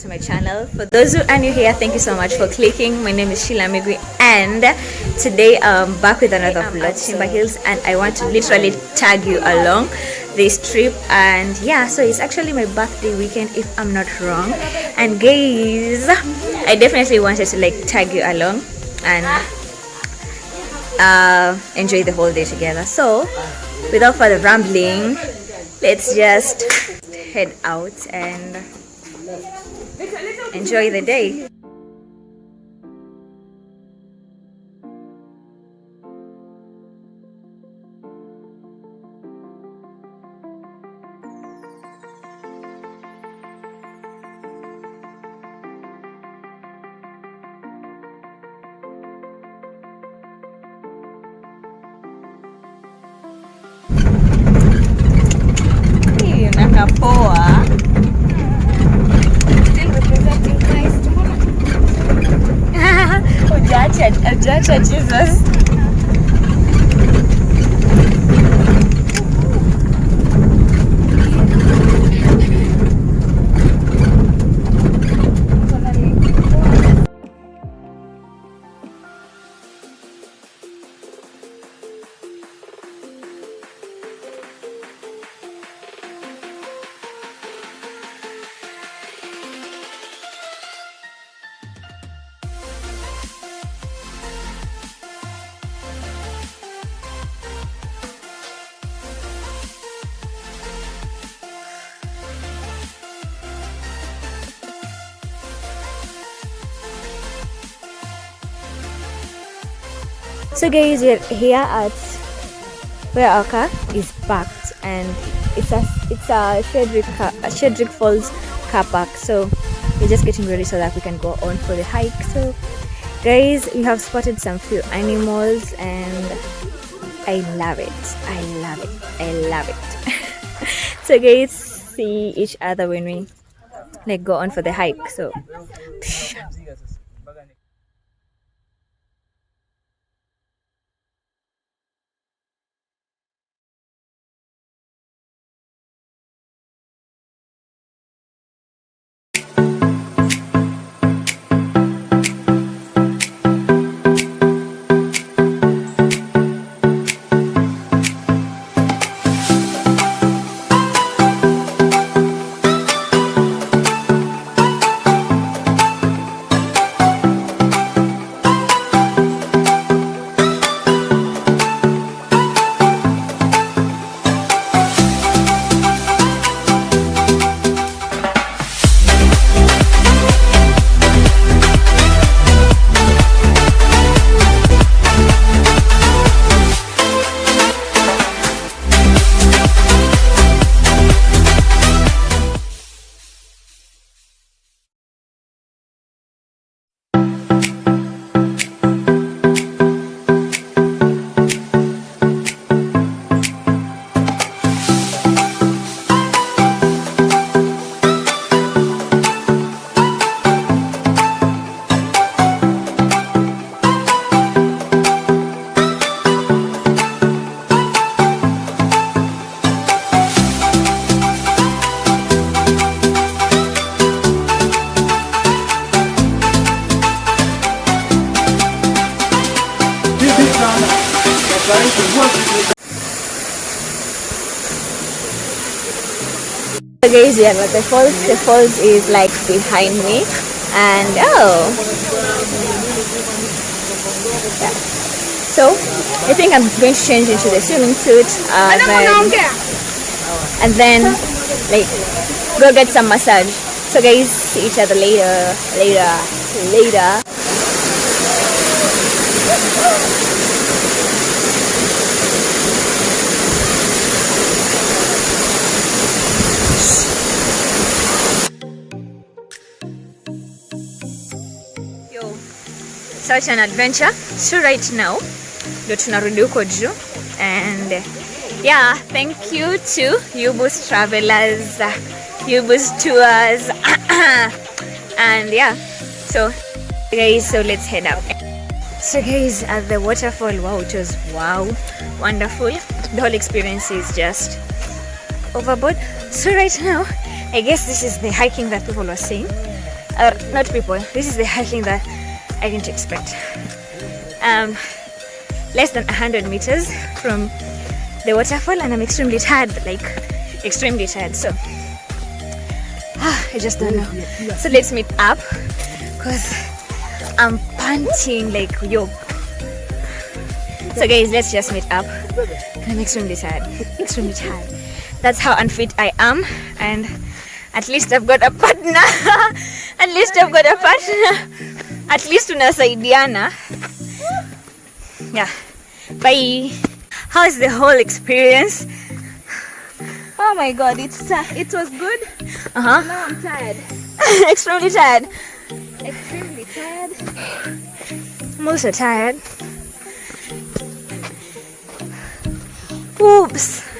to my channel. For those who are new here, thank you so much for clicking. My name is Sheila Migui, and today I'm back with another vlog, Shimba Hills, and I want to literally tag you along this trip. And yeah, so it's actually my birthday weekend if I'm not wrong, and guys, I definitely wanted to like tag you along and enjoy the whole day together. So without further rambling, let's just head out and enjoy the day. Nakapoa. Still representing Christ. Ujacha Jesus. So guys, we're here at where our car is parked, and it's a Sheldrick Falls car park. So we're just getting ready so that we can go on for the hike. So guys, we have spotted some few animals, and I love it. So guys, see each other when we like go on for the hike. So guys, yeah, but the falls is like behind me, and oh yeah. So I think I'm going to change into the swimming suit, and then like go get some massage. So guys, see each other later. Such an adventure. So right now ndo tunarudi huko juu, and yeah, thank you to Ubus Travelers, Ubus Tours and yeah, so guys, so let's head up. So guys, at the waterfall, wow, it was wonderful. The whole experience is just overboard. So right now, I guess this is the hiking that people were saying. not people. This is the hiking that I didn't expect. Less than 100 meters from the waterfall, and I'm extremely tired, like extremely tired. So I just don't know. So let's meet up because I'm panting like yo. So guys, let's just meet up. I'm extremely tired. Extremely tired. That's how unfit I am, and at least I've got a partner. At least I've got a partner. At least tunasaidiana. Yeah. Bye. How is the whole experience? Oh my god, it was good. Now I'm tired. Extremely tired. Extremely tired. I'm also tired. Oops.